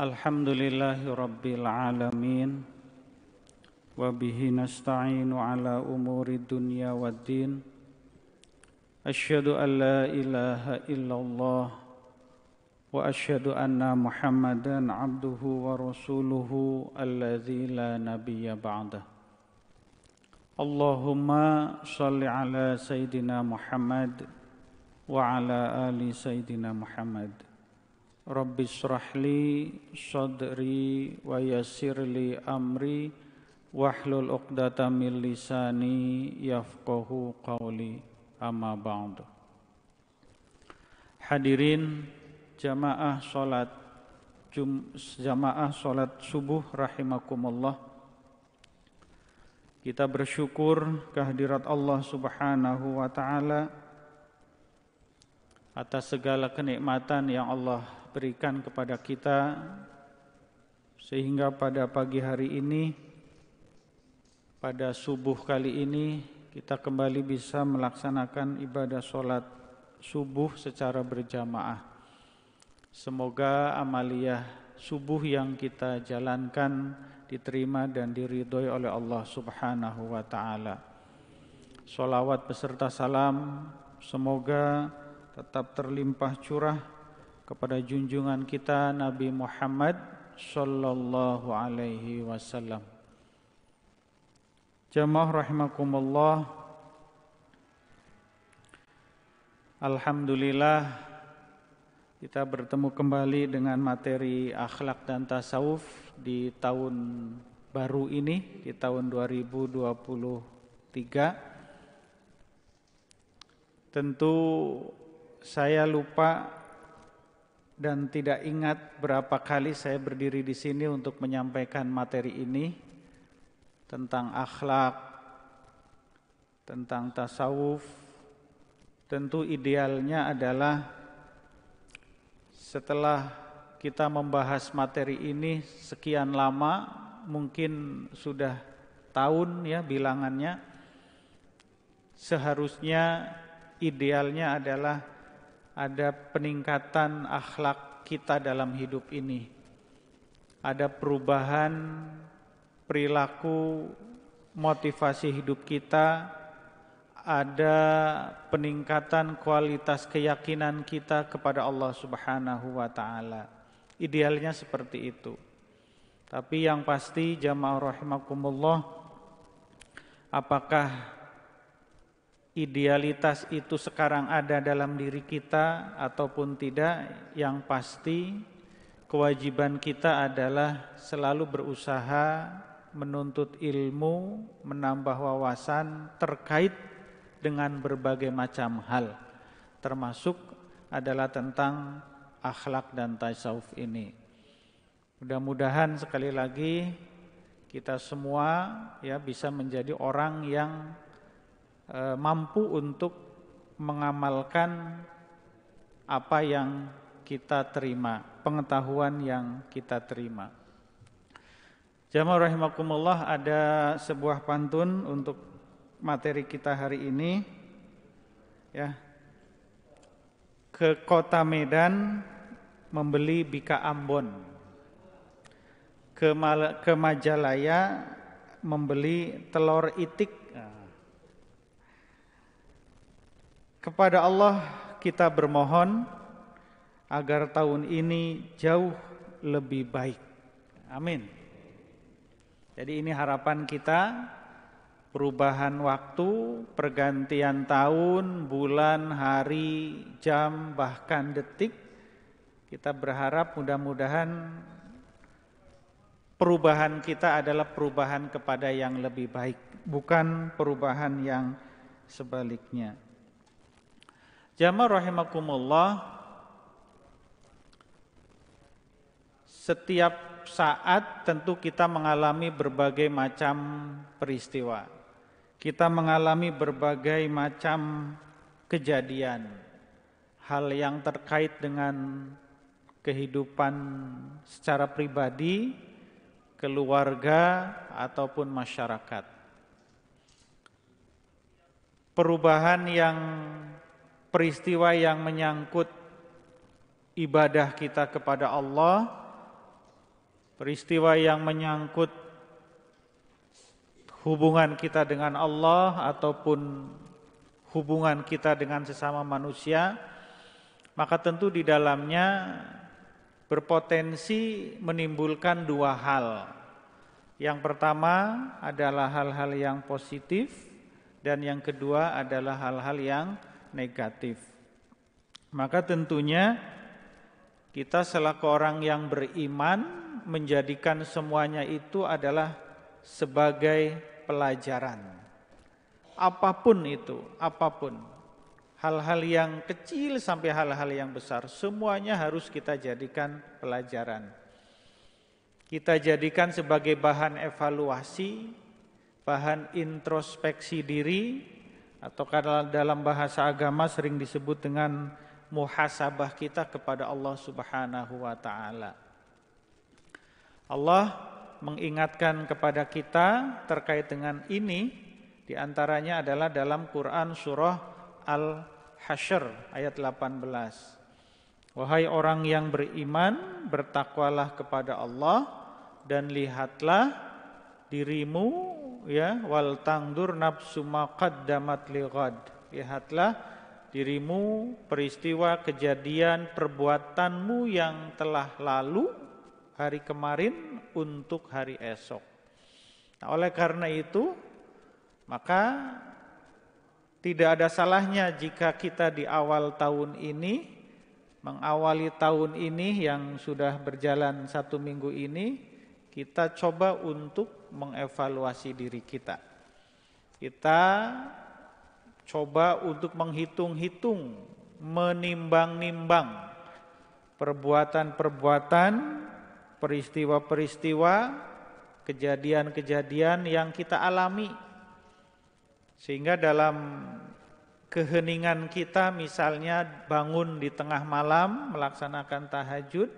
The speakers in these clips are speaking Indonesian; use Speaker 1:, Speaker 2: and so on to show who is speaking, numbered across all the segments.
Speaker 1: Alhamdulillahi Rabbil Alamin. Wabihi nasta'inu ala umuri dunya waddin. Asyhadu an la ilaha illallah wa asyhadu anna Muhammadan abduhu wa rasuluhu alladzi la nabiyya ba'dah. Allahumma shalli ala Sayyidina Muhammad wa ala ali Sayyidina Muhammad. Rabbi shrahli sadri wa yassirli amri wahlul 'uqdatam min lisani yafqahu qawli, amma ba'du. Hadirin jamaah salat subuh rahimakumullah. Kita bersyukur kehadirat Allah Subhanahu wa taala atas segala kenikmatan yang Allah berikan kepada kita, sehingga pada pagi hari ini, pada subuh kali ini, kita kembali bisa melaksanakan ibadah sholat subuh secara berjamaah. Semoga amaliyah subuh yang kita jalankan diterima dan diridhoi oleh Allah Subhanahu wa ta'ala. Sholawat beserta salam semoga tetap terlimpah curah kepada junjungan kita Nabi Muhammad sallallahu alaihi wasallam. Jamaah rahimakumullah. Alhamdulillah kita bertemu kembali dengan materi akhlak dan tasawuf di tahun baru ini, di tahun 2023. Tentu saya lupa dan tidak ingat berapa kali saya berdiri di sini untuk menyampaikan materi ini tentang akhlak, tentang tasawuf. Tentu idealnya adalah setelah kita membahas materi ini sekian lama, mungkin sudah tahun ya bilangannya, seharusnya idealnya adalah ada peningkatan akhlak kita dalam hidup ini. Ada perubahan perilaku, motivasi hidup kita, ada peningkatan kualitas keyakinan kita kepada Allah Subhanahu wa ta'ala. Idealnya seperti itu. Tapi yang pasti jamaah rahimakumullah, apakah idealitas itu sekarang ada dalam diri kita ataupun tidak, yang pasti kewajiban kita adalah selalu berusaha menuntut ilmu, menambah wawasan terkait dengan berbagai macam hal, termasuk adalah tentang akhlak dan tasawuf ini. Mudah-mudahan sekali lagi kita semua ya bisa menjadi orang yang mampu untuk mengamalkan apa yang kita terima, pengetahuan yang kita terima. Jamaah rahimakumullah, ada sebuah pantun untuk materi kita hari ini. Ya. Ke kota Medan membeli bika Ambon. Ke Majalaya membeli telur itik. Kepada Allah kita bermohon agar tahun ini jauh lebih baik. Amin. Jadi ini harapan kita, perubahan waktu, pergantian tahun, bulan, hari, jam, bahkan detik. Kita berharap mudah-mudahan perubahan kita adalah perubahan kepada yang lebih baik, bukan perubahan yang sebaliknya. Jamaah rahimakumullah, setiap saat tentu kita mengalami berbagai macam peristiwa. Kita mengalami berbagai macam kejadian, hal yang terkait dengan kehidupan secara pribadi, keluarga, ataupun masyarakat. Perubahan yang peristiwa yang menyangkut ibadah kita kepada Allah peristiwa yang menyangkut hubungan kita dengan Allah ataupun hubungan kita dengan sesama manusia, maka tentu di dalamnya berpotensi menimbulkan dua hal. Yang pertama adalah hal-hal yang positif dan yang kedua adalah hal-hal yang negatif. Maka tentunya kita selaku orang yang beriman menjadikan semuanya itu adalah sebagai pelajaran. Apapun itu, apapun. Hal-hal yang kecil sampai hal-hal yang besar, semuanya harus kita jadikan pelajaran. Kita jadikan sebagai bahan evaluasi, bahan introspeksi diri, atau kalau dalam bahasa agama sering disebut dengan muhasabah kita kepada Allah Subhanahu wa taala. Allah mengingatkan kepada kita terkait dengan ini, di antaranya adalah dalam Quran surah Al-Hasyr ayat 18. Wahai orang yang beriman, bertakwalah kepada Allah dan lihatlah dirimu, ya, wal tangdur nafsu ma qaddamat lighad. Lihatlah dirimu, peristiwa, kejadian, perbuatanmu yang telah lalu hari kemarin untuk hari esok. Nah, oleh karena itu, maka tidak ada salahnya jika kita di awal tahun ini, mengawali tahun ini yang sudah berjalan 1 minggu ini, kita coba untuk mengevaluasi diri kita. Kita coba untuk menghitung-hitung, menimbang-nimbang perbuatan-perbuatan, peristiwa-peristiwa, kejadian-kejadian yang kita alami. Sehingga dalam keheningan kita, misalnya bangun di tengah malam melaksanakan tahajud,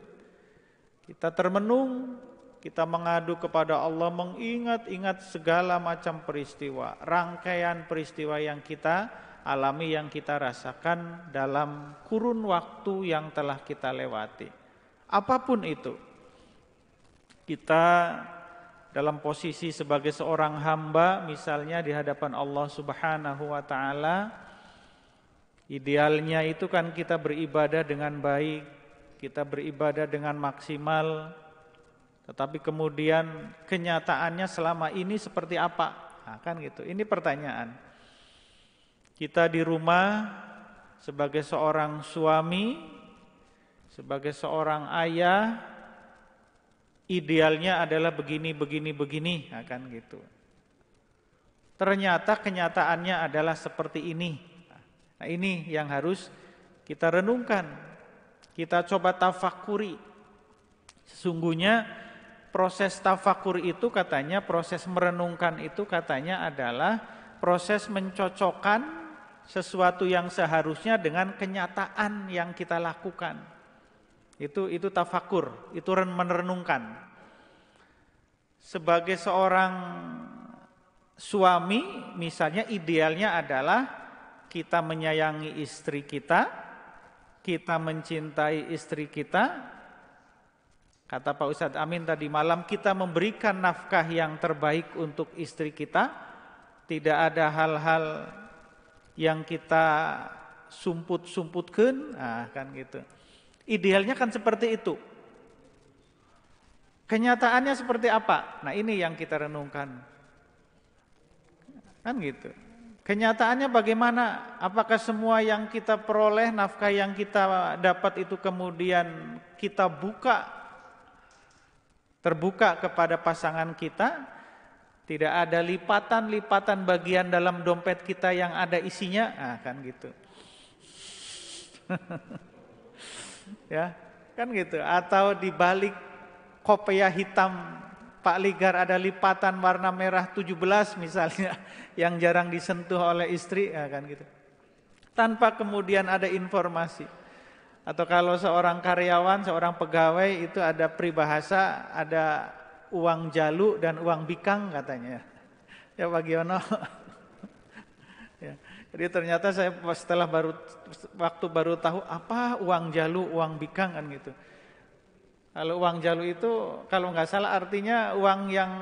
Speaker 1: kita termenung, kita mengadu kepada Allah, mengingat-ingat segala macam peristiwa, rangkaian peristiwa yang kita alami, yang kita rasakan dalam kurun waktu yang telah kita lewati. Apapun itu, kita dalam posisi sebagai seorang hamba, misalnya di hadapan Allah Subhanahu wa taala, idealnya itu kan kita beribadah dengan baik, kita beribadah dengan maksimal. Tetapi kemudian kenyataannya selama ini seperti apa? Nah, kan gitu. Ini pertanyaan. Kita di rumah sebagai seorang suami, sebagai seorang ayah, idealnya adalah begini, nah, kan gitu. Ternyata kenyataannya adalah seperti ini. Nah, ini yang harus kita renungkan. Kita coba tafakuri. Sesungguhnya proses tafakur itu katanya, proses merenungkan itu katanya adalah proses mencocokkan sesuatu yang seharusnya dengan kenyataan yang kita lakukan. Itu tafakur, itu merenungkan. Sebagai seorang suami, misalnya idealnya adalah kita menyayangi istri kita mencintai istri kita. Kata Pak Ustadz Amin tadi malam, kita memberikan nafkah yang terbaik untuk istri kita. Tidak ada hal-hal yang kita sumput-sumputkan, nah, kan gitu. Idealnya kan seperti itu. Kenyataannya seperti apa? Nah, ini yang kita renungkan. Kan gitu. Kenyataannya bagaimana? Apakah semua yang kita peroleh, nafkah yang kita dapat itu kemudian kita terbuka kepada pasangan kita, tidak ada lipatan-lipatan bagian dalam dompet kita yang ada isinya, nah, kan gitu. Ya, kan gitu. Atau di balik kopiah hitam Pak Ligar ada lipatan warna merah 17 misalnya, yang jarang disentuh oleh istri, ya kan gitu. Tanpa kemudian ada informasi. Atau kalau seorang karyawan, seorang pegawai itu ada peribahasa, ada uang jalu dan uang bikang katanya. Ya Pak Giono. Ya. Jadi ternyata saya setelah waktu baru tahu apa uang jalu, uang bikang kan gitu. Kalau uang jalu itu kalau nggak salah artinya uang yang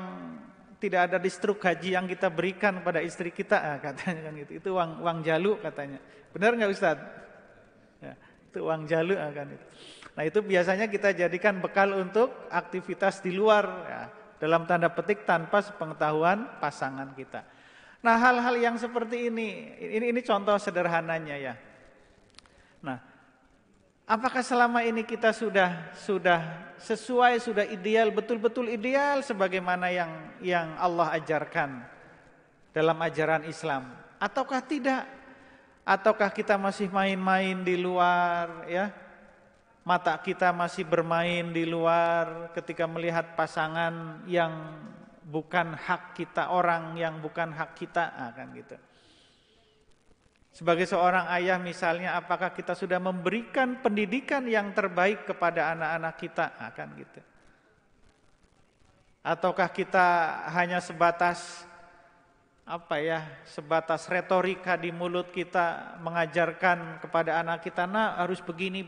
Speaker 1: tidak ada di struk haji yang kita berikan pada istri kita, katanya kan gitu. Itu uang jalu katanya. Benar nggak Ustaz? Ya, itu uang jalu kan itu. Nah itu biasanya kita jadikan bekal untuk aktivitas di luar, ya, dalam tanda petik tanpa sepengetahuan pasangan kita. Nah hal-hal yang seperti ini contoh sederhananya ya. Nah, apakah selama ini kita sudah sesuai, sudah ideal, betul-betul ideal sebagaimana yang Allah ajarkan dalam ajaran Islam? Ataukah tidak? Ataukah kita masih main-main di luar, ya? Mata kita masih bermain di luar ketika melihat pasangan yang bukan hak kita, orang yang bukan hak kita, kan gitu. Sebagai seorang ayah misalnya, apakah kita sudah memberikan pendidikan yang terbaik kepada anak-anak kita, kan gitu. Ataukah kita hanya sebatas sebatas retorika di mulut kita mengajarkan kepada anak kita, nah harus begini,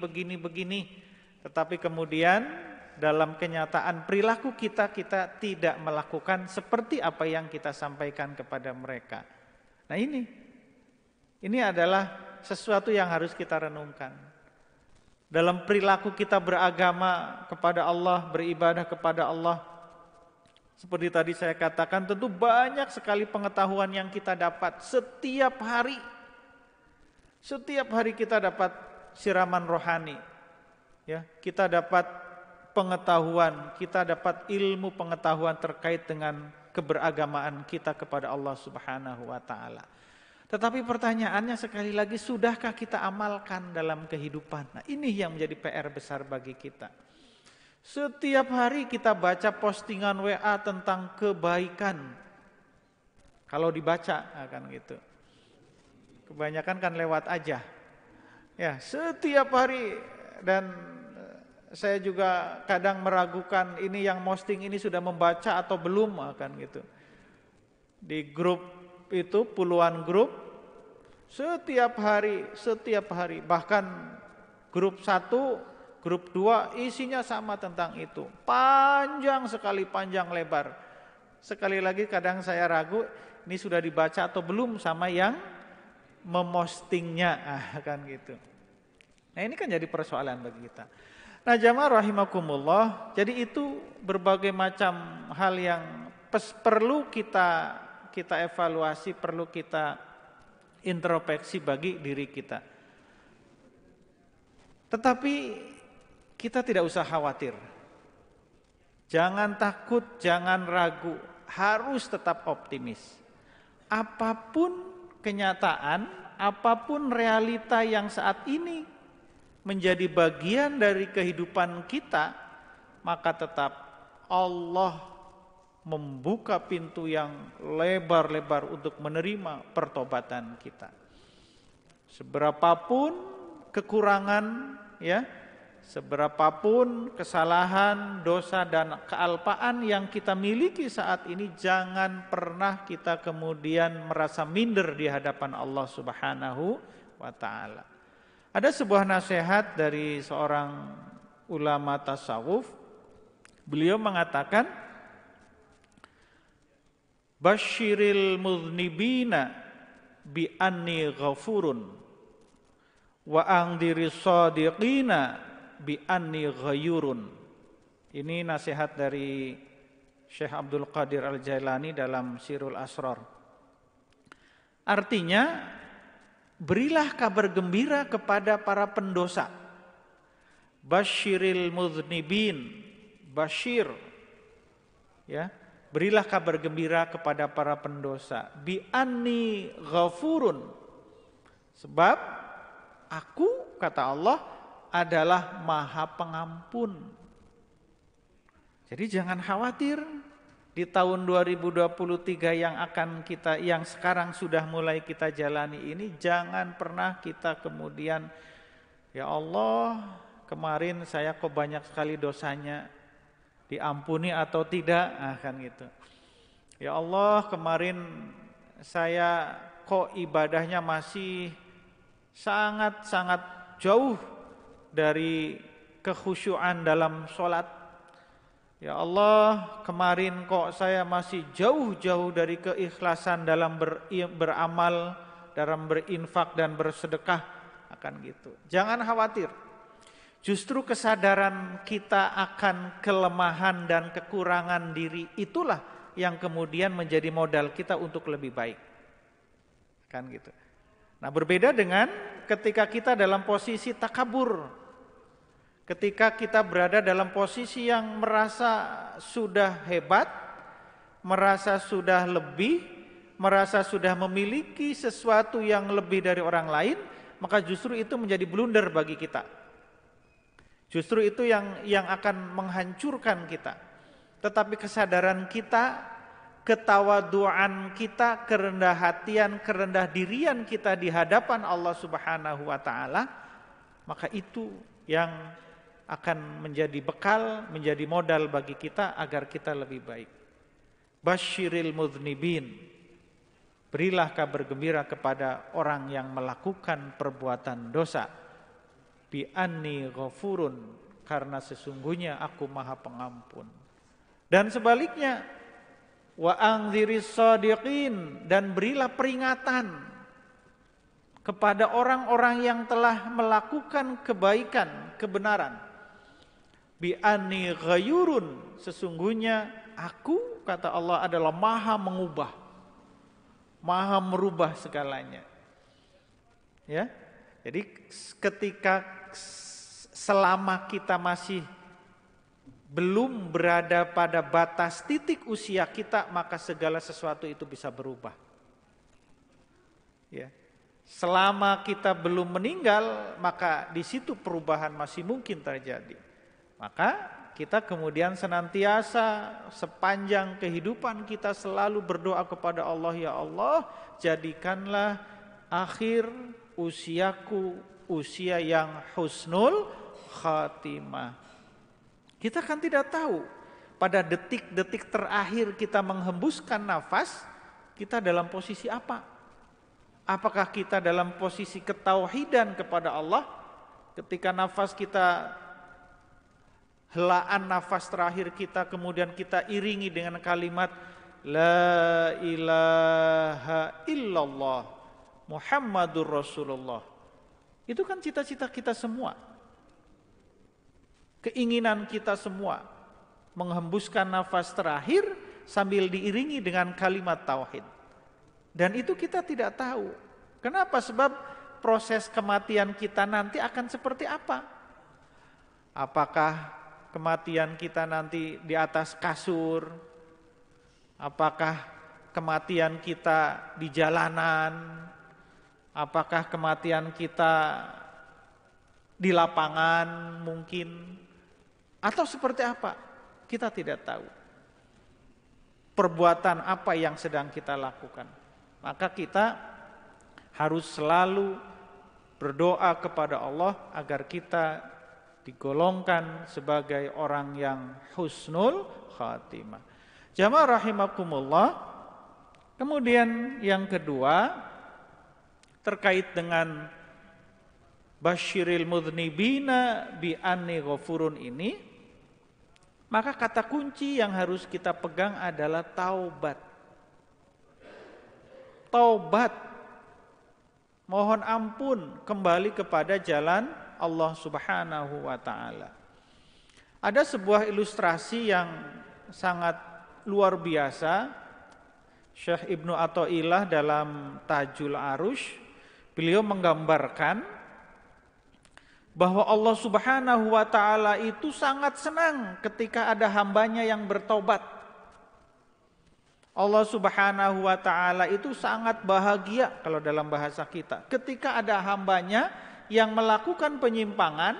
Speaker 1: tetapi kemudian dalam kenyataan perilaku kita tidak melakukan seperti apa yang kita sampaikan kepada mereka. Nah ini adalah sesuatu yang harus kita renungkan. Dalam perilaku kita beragama kepada Allah, beribadah kepada Allah, seperti tadi saya katakan, tentu banyak sekali pengetahuan yang kita dapat setiap hari. Setiap hari kita dapat siraman rohani. Ya, kita dapat pengetahuan, kita dapat ilmu pengetahuan terkait dengan keberagamaan kita kepada Allah Subhanahu wa taala. Tetapi pertanyaannya sekali lagi, sudahkah kita amalkan dalam kehidupan? Nah, ini yang menjadi PR besar bagi kita. Setiap hari kita baca postingan WA tentang kebaikan. Kalau dibaca akan gitu. Kebanyakan kan lewat aja. Ya, setiap hari, dan saya juga kadang meragukan ini yang posting ini sudah membaca atau belum, akan gitu. Di grup itu puluhan grup, setiap hari, bahkan grup 1, grup 2 isinya sama tentang itu. Panjang sekali, panjang lebar. Sekali lagi kadang saya ragu ini sudah dibaca atau belum sama yang memostingnya, kan gitu. Nah ini kan jadi persoalan bagi kita. Nah jamaah rahimakumullah, jadi itu berbagai macam hal yang perlu kita evaluasi, perlu kita introspeksi bagi diri kita. Tetapi kita tidak usah khawatir. Jangan takut, jangan ragu, harus tetap optimis. Apapun kenyataan, apapun realita yang saat ini menjadi bagian dari kehidupan kita, maka tetap Allah membuka pintu yang lebar-lebar untuk menerima pertobatan kita. Seberapapun kekurangan, ya, seberapapun kesalahan, dosa dan kealpaan yang kita miliki saat ini, jangan pernah kita kemudian merasa minder di hadapan Allah Subhanahu wa taala. Ada sebuah nasihat dari seorang ulama tasawuf. Beliau mengatakan, Basyiril muznibina bi anni ghafurun wa angdiris shadiqina bi anni ghayurun. Ini nasihat dari Syekh Abdul Qadir Al-Jailani dalam Sirul Asrar. Artinya, berilah kabar gembira kepada para pendosa. Basyiril muznibin, basyir, ya, berilah kabar gembira kepada para pendosa. Bi anni ghafurun, sebab aku, kata Allah, adalah Maha Pengampun. Jadi jangan khawatir di tahun 2023 yang sekarang sudah mulai kita jalani ini, jangan pernah kita kemudian, ya Allah, kemarin saya kok banyak sekali dosanya, diampuni atau tidak, kan gitu. Ya Allah, kemarin saya kok ibadahnya masih sangat-sangat jauh dari kekhusyuan dalam sholat. Ya Allah, kemarin kok saya masih jauh-jauh dari keikhlasan dalam beramal, dalam berinfak dan bersedekah, akan gitu. Jangan khawatir. Justru kesadaran kita akan kelemahan dan kekurangan diri itulah yang kemudian menjadi modal kita untuk lebih baik. Kan gitu. Nah, berbeda dengan ketika kita dalam posisi takabur. Ketika kita berada dalam posisi yang merasa sudah hebat, merasa sudah lebih, merasa sudah memiliki sesuatu yang lebih dari orang lain, maka justru itu menjadi blunder bagi kita. Justru itu yang akan menghancurkan kita. Tetapi kesadaran kita, ketawaduan kita, kerendah hatian, kerendah dirian kita di hadapan Allah Subhanahu wa taala, maka itu yang akan menjadi bekal, menjadi modal bagi kita agar kita lebih baik. Basyiril mudznibin. Berilah kabar gembira kepada orang yang melakukan perbuatan dosa. Bi anni ghafurun, karena sesungguhnya aku Maha Pengampun. Dan sebaliknya, wa anziris shadiqin, dan berilah peringatan kepada orang-orang yang telah melakukan kebaikan, kebenaran. Bi anni ghayurun, sesungguhnya aku, kata Allah, adalah Maha mengubah, Maha merubah segalanya. Ya. Jadi ketika selama kita masih belum berada pada batas titik usia kita, maka segala sesuatu itu bisa berubah. Ya. Selama kita belum meninggal, maka di situ perubahan masih mungkin terjadi. Maka kita kemudian senantiasa sepanjang kehidupan kita selalu berdoa kepada Allah, ya Allah, jadikanlah akhir usiaku usia yang husnul khatimah. Kita kan tidak tahu pada detik-detik terakhir kita menghembuskan nafas, kita dalam posisi apa? Apakah kita dalam posisi ketauhidan kepada Allah ketika nafas kita, helaan nafas terakhir kita, kemudian kita iringi dengan kalimat La ilaha illallah Muhammadur Rasulullah. Itu kan cita-cita kita semua, keinginan kita semua, menghembuskan nafas terakhir sambil diiringi dengan kalimat tauhid. Dan itu kita tidak tahu. Kenapa? Sebab proses kematian kita nanti akan seperti apa? Apakah kematian kita nanti di atas kasur? Apakah kematian kita di jalanan? Apakah kematian kita di lapangan mungkin? Atau seperti apa? Kita tidak tahu. Perbuatan apa yang sedang kita lakukan? Maka kita harus selalu berdoa kepada Allah agar kita digolongkan sebagai orang yang husnul khatimah. Jamaah rahimakumullah. Kemudian yang kedua, terkait dengan basyiril mudznibina bi anni ghafurun ini, maka kata kunci yang harus kita pegang adalah taubat. Taubat, mohon ampun, kembali kepada jalan Allah Subhanahu wa taala. Ada sebuah ilustrasi yang sangat luar biasa. Syekh Ibnu Athaillah dalam Tajul Arush, beliau menggambarkan bahwa Allah Subhanahu wa taala itu sangat senang ketika ada hambanya yang bertobat. Allah Subhanahu wa taala itu sangat bahagia kalau dalam bahasa kita ketika ada hambanya yang melakukan penyimpangan,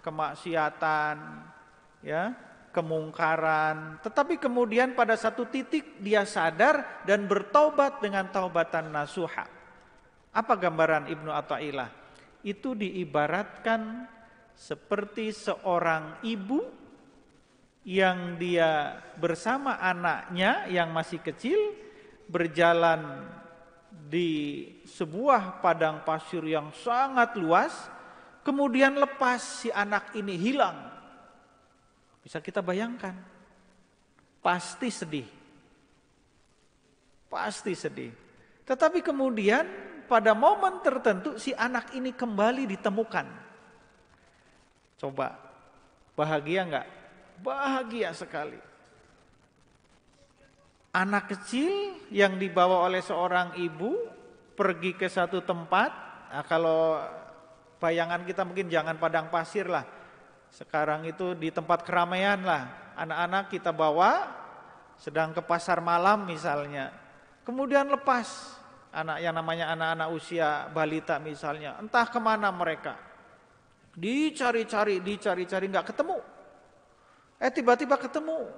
Speaker 1: kemaksiatan, ya, kemungkaran, tetapi kemudian pada satu titik dia sadar dan bertobat dengan taubatan nasuha. Apa gambaran Ibnu Athaillah? Itu diibaratkan seperti seorang ibu yang dia bersama anaknya yang masih kecil berjalan di sebuah padang pasir yang sangat luas, kemudian lepas, si anak ini hilang. Bisa kita bayangkan, pasti sedih. Pasti sedih. Tetapi kemudian pada momen tertentu si anak ini kembali ditemukan. Coba, bahagia enggak? Bahagia sekali. Anak kecil yang dibawa oleh seorang ibu pergi ke satu tempat. Nah, kalau bayangan kita mungkin jangan padang pasir lah. Sekarang itu di tempat keramaian lah. Anak-anak kita bawa sedang ke pasar malam misalnya. Kemudian lepas. Anak yang namanya anak-anak usia balita misalnya. Entah kemana mereka. Dicari-cari nggak ketemu. Tiba-tiba ketemu.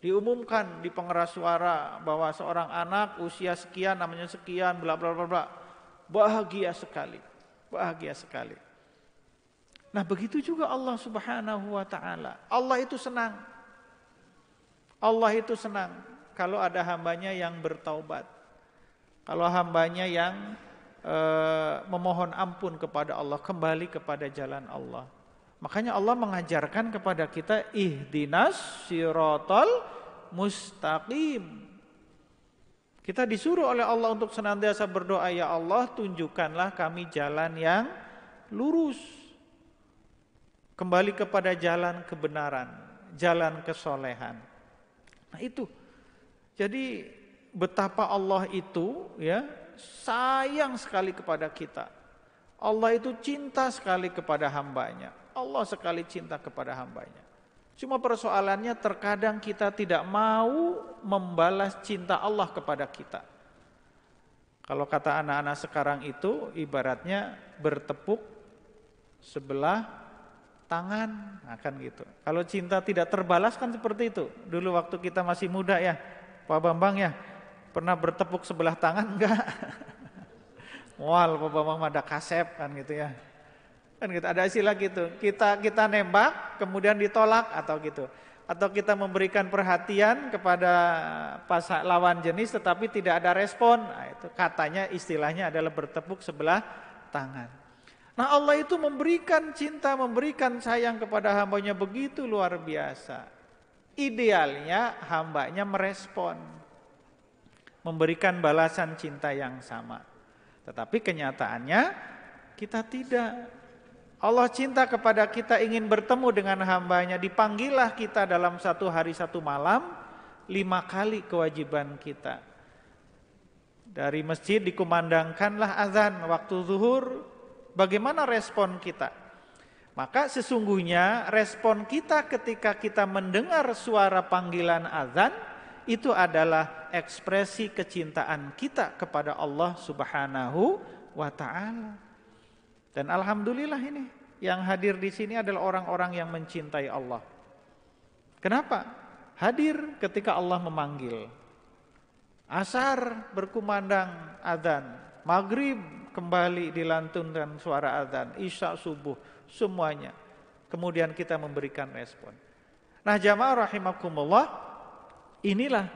Speaker 1: Diumumkan di pengeras suara bahwa seorang anak usia sekian, namanya sekian, bla bla bla bla. Bahagia sekali. Bahagia sekali. Nah, begitu juga Allah Subhanahu wa taala. Allah itu senang. Allah itu senang kalau ada hambanya yang bertaubat. Kalau hambanya yang memohon ampun kepada Allah, kembali kepada jalan Allah. Makanya Allah mengajarkan kepada kita ihdinas siratal mustaqim. Kita disuruh oleh Allah untuk senantiasa berdoa, ya Allah tunjukkanlah kami jalan yang lurus. Kembali kepada jalan kebenaran, jalan kesolehan. Nah itu. Jadi betapa Allah itu ya sayang sekali kepada kita. Allah itu cinta sekali kepada hambanya. Allah sekali cinta kepada hambanya. Cuma persoalannya terkadang kita tidak mau membalas cinta Allah kepada kita. Kalau kata anak-anak sekarang itu ibaratnya bertepuk sebelah tangan, nah kan gitu. Kalau cinta tidak terbalas kan seperti itu. Dulu waktu kita masih muda ya, Pak Bambang ya, pernah bertepuk sebelah tangan enggak? Wal, Pak Bambang ada kasep kan gitu ya. Kan gitu, ada istilah gitu. Kita nembak kemudian ditolak atau gitu. Atau kita memberikan perhatian kepada lawan jenis tetapi tidak ada respon. Nah, itu katanya istilahnya adalah bertepuk sebelah tangan. Nah, Allah itu memberikan cinta, memberikan sayang kepada hambanya begitu luar biasa. Idealnya hambanya merespon, memberikan balasan cinta yang sama. Tetapi kenyataannya kita tidak. Allah cinta kepada kita, ingin bertemu dengan hambanya. Dipanggillah kita dalam satu hari satu malam 5 kali kewajiban kita. Dari masjid dikumandangkanlah azan waktu zuhur. Bagaimana respon kita? Maka sesungguhnya respon kita ketika kita mendengar suara panggilan azan itu adalah ekspresi kecintaan kita kepada Allah Subhanahu wa taala. Dan alhamdulillah ini yang hadir di sini adalah orang-orang yang mencintai Allah. Kenapa? Hadir ketika Allah memanggil. Asar berkumandang azan, maghrib kembali dilantunkan suara azan, isya subuh, semuanya. Kemudian kita memberikan respon. Nah, jamaah rahimakumullah, inilah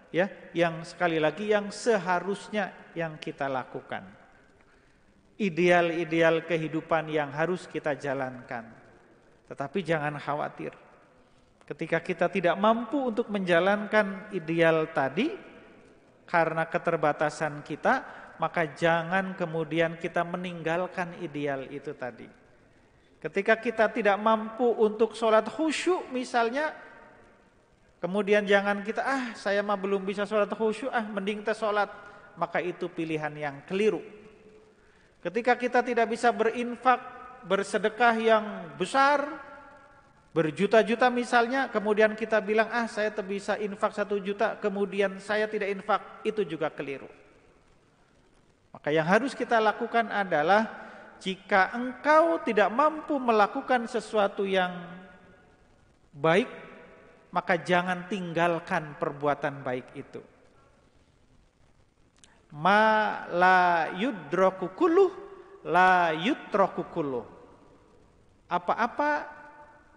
Speaker 1: ya yang sekali lagi yang seharusnya yang kita lakukan. Ideal-ideal kehidupan yang harus kita jalankan. Tetapi jangan khawatir. Ketika kita tidak mampu untuk menjalankan ideal tadi karena keterbatasan kita, maka jangan kemudian kita meninggalkan ideal itu tadi. Ketika kita tidak mampu untuk sholat khusyuk misalnya, kemudian jangan kita, saya mah belum bisa sholat khusyuk, mending kita sholat. Maka itu pilihan yang keliru. Ketika kita tidak bisa berinfak, bersedekah yang besar, berjuta-juta misalnya, kemudian kita bilang, saya bisa infak 1 juta, kemudian saya tidak infak, itu juga keliru. Maka yang harus kita lakukan adalah, jika engkau tidak mampu melakukan sesuatu yang baik, maka jangan tinggalkan perbuatan baik itu. Ma la yudraku kulluh la yutraku kulluh. Apa-apa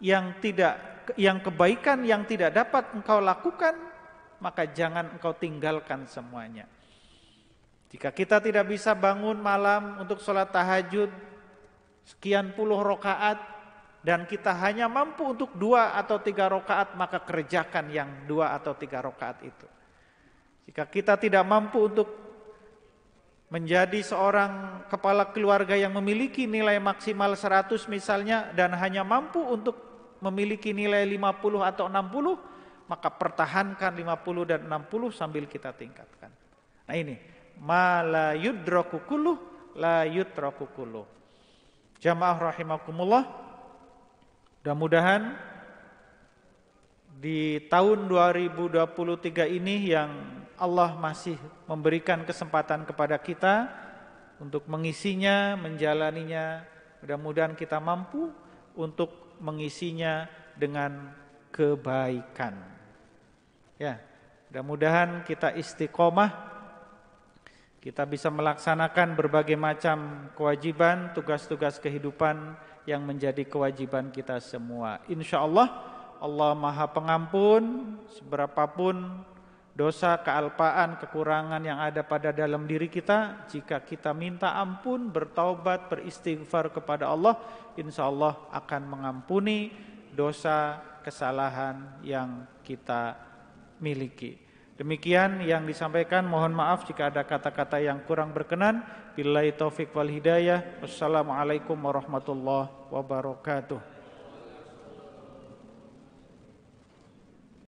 Speaker 1: yang kebaikan yang tidak dapat engkau lakukan, maka jangan engkau tinggalkan semuanya. Jika kita tidak bisa bangun malam untuk sholat tahajud sekian puluh rakaat dan kita hanya mampu untuk 2 atau 3 rakaat, maka kerjakan yang 2 atau 3 rakaat itu. Jika kita tidak mampu untuk menjadi seorang kepala keluarga yang memiliki nilai maksimal 100 misalnya dan hanya mampu untuk memiliki nilai 50 atau 60, maka pertahankan 50 dan 60 sambil kita tingkatkan. Nah ini, ma la yudraku kulluh la yutraku kulluh. Jamaah rahimakumullah, mudah-mudahan di tahun 2023 ini yang Allah masih memberikan kesempatan kepada kita untuk mengisinya, menjalaninya, mudah-mudahan kita mampu untuk mengisinya dengan kebaikan. Ya, mudah-mudahan kita istiqomah, kita bisa melaksanakan berbagai macam kewajiban, tugas-tugas kehidupan yang menjadi kewajiban kita semua. Insyaallah Allah Maha Pengampun, seberapapun dosa, kealpaan, kekurangan yang ada pada dalam diri kita, jika kita minta ampun, bertaubat, beristighfar kepada Allah, insyaallah akan mengampuni dosa, kesalahan yang kita miliki. Demikian yang disampaikan, mohon maaf jika ada kata-kata yang kurang berkenan. Billahi taufik wal hidayah. Wassalamualaikum warahmatullahi wabarakatuh.